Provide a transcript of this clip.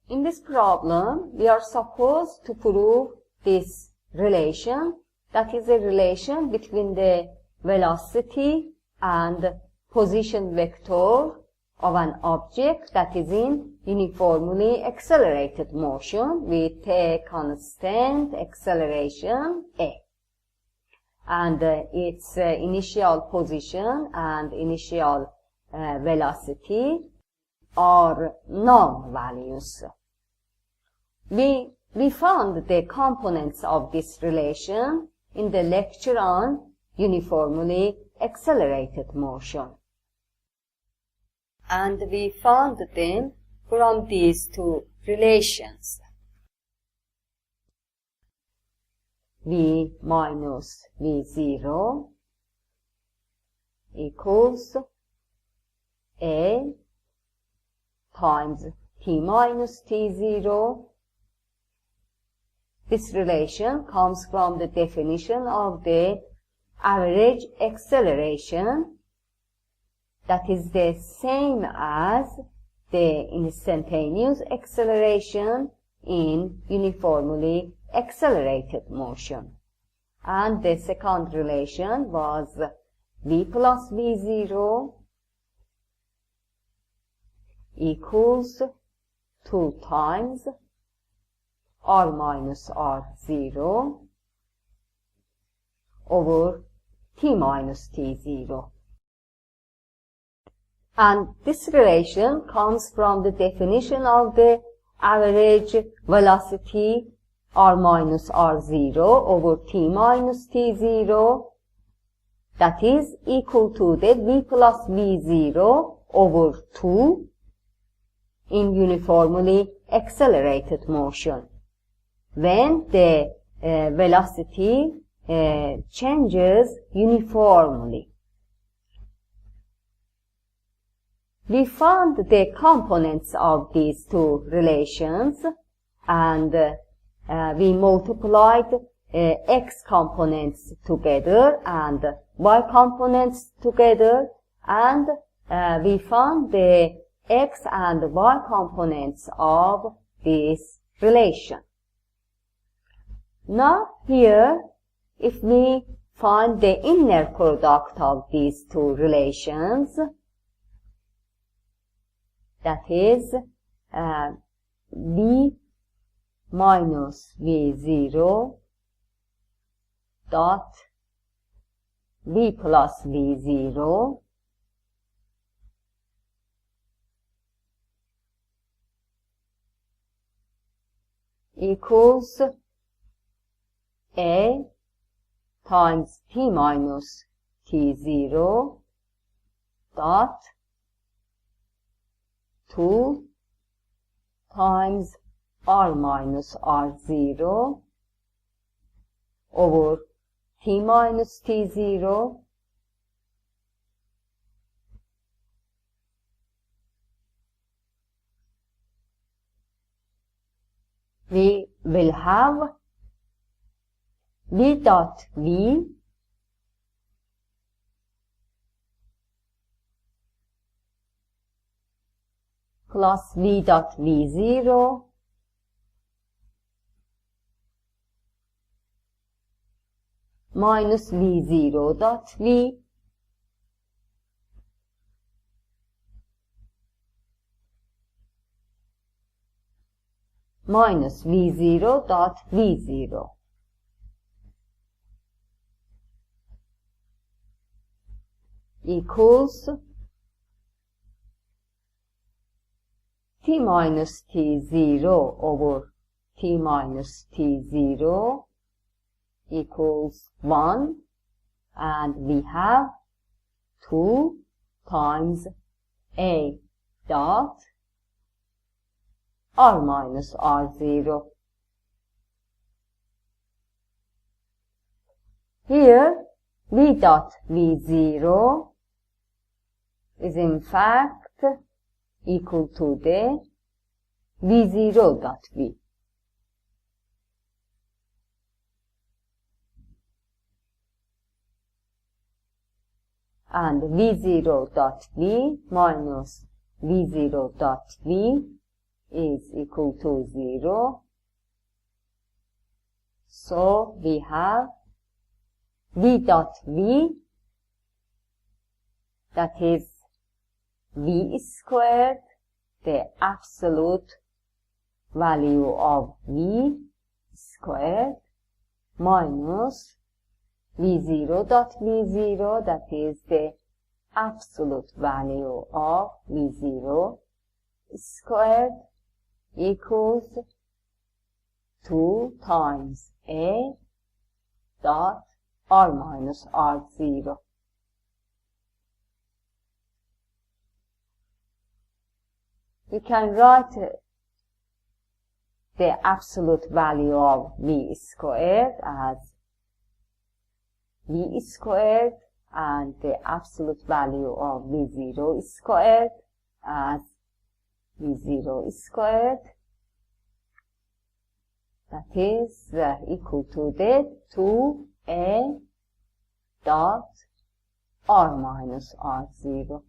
In this problem, we are supposed to prove this relation, that is a relation between the velocity and position vector of an object that is in uniformly accelerated motion with a constant acceleration a. And its initial position and initial velocity are known values. We found the components of this relation in the lecture on uniformly accelerated motion. And we found them from these two relations. V minus V0 equals A times T minus T0. This relation comes from the definition of the average acceleration, that is the same as the instantaneous acceleration in uniformly accelerated motion. And the second relation was V plus V0 equals 2 times R minus R0 over T minus T0. And this relation comes from the definition of the average velocity R minus R0 over T minus T0, that is equal to the V plus V0 over 2 in uniformly accelerated motion, when the velocity changes uniformly. We found the components of these two relations, and we multiplied x components together and y components together, and we found the x and y components of this relation. Now here, if we find the inner product of these two relations, that is V minus V0 dot V plus V0 equals A times T minus T0 dot 2 times R minus R0 over T minus T0 we will have V dot V plus V dot V0 minus V0 dot V minus V0 dot V0 equals T minus T0 over T minus T0 equals 1, and we have 2 times A dot R minus R0. Here, V dot V0 is in fact equal to the V0 dot V. And V0 dot V minus V0 dot V is equal to 0. So we have v dot v, that is v squared, the absolute value of v squared, minus v0 dot v0, that is the absolute value of v0 squared, equals 2 times a dot r minus r0. We can write the absolute value of v squared as v squared, and the absolute value of v0 squared as v0 squared, that is equal to the 2a dot r minus r0.